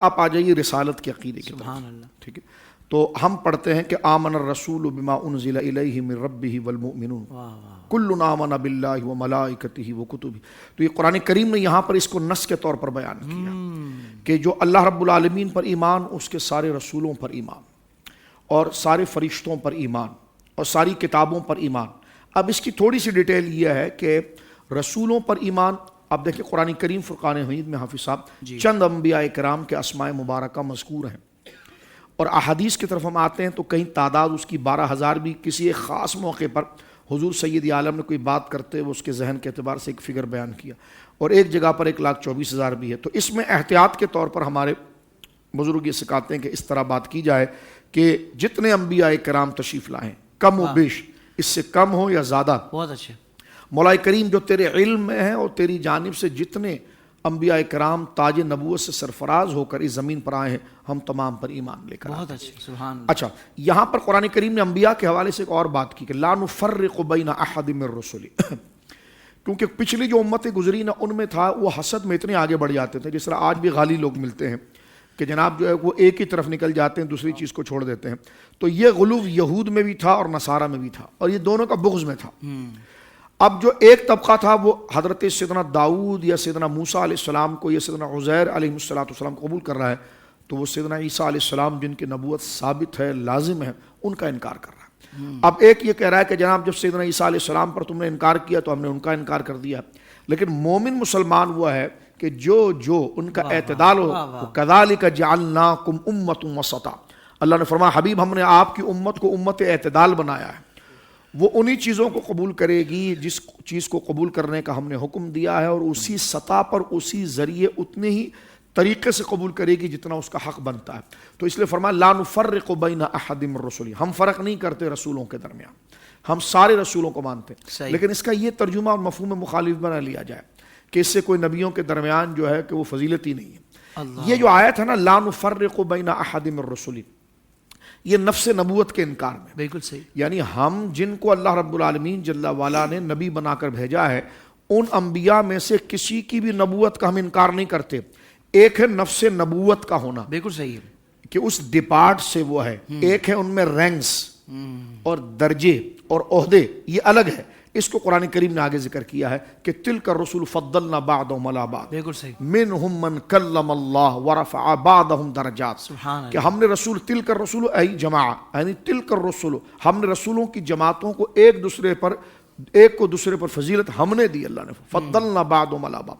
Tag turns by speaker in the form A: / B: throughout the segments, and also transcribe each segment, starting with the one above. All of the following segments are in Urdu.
A: آپ آ جائیے رسالت کے عقیدے کی طرف.
B: سبحان اللہ.
A: ٹھیک ہے، تو ہم پڑھتے ہیں کہ آمن الرسول بما انزل الیہ من ربہ والمؤمنون کل آمن باللہ وملائکتہ وکتبہ. تو یہ قرآن کریم نے یہاں پر اس کو نص کے طور پر بیان کیا کہ جو اللہ رب العالمین پر ایمان، اس کے سارے رسولوں پر ایمان، اور سارے فرشتوں پر ایمان، اور ساری کتابوں پر ایمان. اب اس کی تھوڑی سی ڈیٹیل یہ ہے کہ رسولوں پر ایمان، اب دیکھیں قرآن کریم فرقان حمید میں حافظ صاحب چند انبیاء کرام کے اسماء مبارکہ مذکور ہیں، اور احادیث کی طرف ہم آتے ہیں تو کہیں تعداد اس کی 12,000 بھی. کسی ایک خاص موقع پر حضور سید عالم نے کوئی بات کرتے ہوئے اس کے ذہن کے اعتبار سے ایک فگر بیان کیا، اور ایک جگہ پر 1,24,000 بھی ہے. تو اس میں احتیاط کے طور پر ہمارے بزرگ یہ سکھاتے ہیں کہ اس طرح بات کی جائے کہ جتنے انبیاء کرام تشریف لائیں، کم و بیش، اس سے کم ہو یا زیادہ،
B: بہت اچھے.
A: مولا کریم جو تیرے علم میں ہیں اور تیری جانب سے جتنے انبیاء کرام تاج نبوت سے سرفراز ہو کر اس زمین پر آئے ہیں، ہم تمام پر ایمان لے کر.
B: بہت اچھے. سبحان اللہ.
A: اچھا، یہاں پر قرآن کریم نے انبیاء کے حوالے سے ایک اور بات کی کہ لا نفرق بین احد من رسلی. کیونکہ پچھلی جو امتیں گزری نا، ان میں تھا وہ حسد میں اتنے آگے بڑھ جاتے تھے، جس طرح آج بھی غالی لوگ ملتے ہیں کہ جناب جو ہے وہ ایک ہی طرف نکل جاتے ہیں، دوسری چیز کو چھوڑ دیتے ہیں. تو یہ غلو یہود میں بھی تھا اور نصارہ میں بھی تھا، اور یہ دونوں کا بغض میں تھا. اب جو ایک طبقہ تھا وہ حضرت سیدنا داؤد یا سیدنا موسیٰ علیہ السلام کو یا سیدنا عزیر علیہ السلام کو قبول کر رہا ہے، تو وہ سیدنا عیسیٰ علیہ السلام جن کی نبوت ثابت ہے، لازم ہے، ان کا انکار کر رہا ہے. اب ایک یہ کہہ رہا ہے کہ جناب جب سیدنا عیسیٰ علیہ السلام پر تم نے انکار کیا تو ہم نے ان کا انکار کر دیا. لیکن مومن مسلمان وہ ہے کہ جو ان کا اعتدال ہو. کذالک جعلناکم امۃ وسطا. اللہ نے فرمایا حبیب ہم نے آپ کی امت کو امت اعتدال بنایا ہے. وہ انہی چیزوں کو قبول کرے گی جس چیز کو قبول کرنے کا ہم نے حکم دیا ہے، اور اسی سطح پر اسی ذریعے اتنے ہی طریقے سے قبول کرے گی جتنا اس کا حق بنتا ہے. تو اس لیے فرمایا لا نفرق بین احد من رسلی، ہم فرق نہیں کرتے رسولوں کے درمیان، ہم سارے رسولوں کو مانتے ہیں. لیکن اس کا یہ ترجمہ اور مفہوم مخالف بنا لیا جائے کہ اس سے کوئی نبیوں کے درمیان جو ہے کہ وہ فضیلت ہی نہیں ہے. یہ جو آیت ہے نا لا نفرق بین احد من رسلی، یہ نفس نبوت کے انکار میں.
B: بالکل صحیح.
A: یعنی ہم جن کو اللہ رب العالمین جل وعلا نے نبی بنا کر بھیجا ہے، ان انبیاء میں سے کسی کی بھی نبوت کا ہم انکار نہیں کرتے. ایک ہے نفس نبوت کا ہونا،
B: بالکل صحیح ہے
A: کہ اس ڈپارٹ سے وہ ہے. ایک ہے ان میں رینکس اور درجے اور عہدے، یہ الگ ہے. اس کو قرآن کریم نے آگے ذکر کیا ہے کہ تلک الرسل فضلنا بعضهم علی بعض،
B: بالکل صحیح.
A: منہم من کلم اللہ ورفع بعضهم درجات.
B: سبحان اللہ.
A: کہ ہم نے رسول تلک الرسل ای جماعہ، یعنی تلک الرسل، ہم نے رسولوں کی جماعتوں کو ایک کو دوسرے پر فضیلت ہم نے دی. اللہ نے فضلنا بعضهم علی بعض،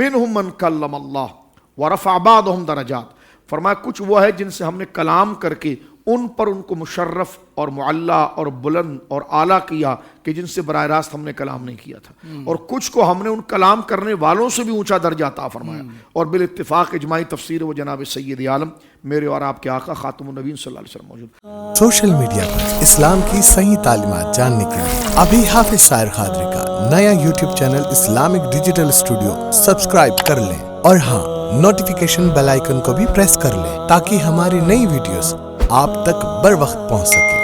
A: منہم من کلم اللہ ورفع بعضهم درجات. فرمایا کچھ وہ ہے جن سے ہم نے کلام کر کے ان پر ان کو مشرف اور معلا اور بلند اور اعلیٰ کیا کہ جن سے براہ راست ہم نے کلام نہیں کیا تھا. اور کچھ کو ہم نے ان کلام کرنے والوں سے بھی اونچا درجہ عطا فرمایا. اور بالاتفاق اجماعی تفسیر وہ جناب سید عالم میرے اور آپ کے آقا خاتم النبیین صلی اللہ علیہ وسلم موجود.
C: سوشل میڈیا پر اسلام کی صحیح تعلیمات جاننے کے لیے ابھی حافظ سائر قادری کا نیا YouTube channel Islamic digital studio subscribe کر لیں، اور ہاں نوٹیفیکیشن بیل آئیکن کو بھی پریس کر لیں تاکہ ہماری نئی ویڈیوز آپ تک بر وقت پہنچ سکے.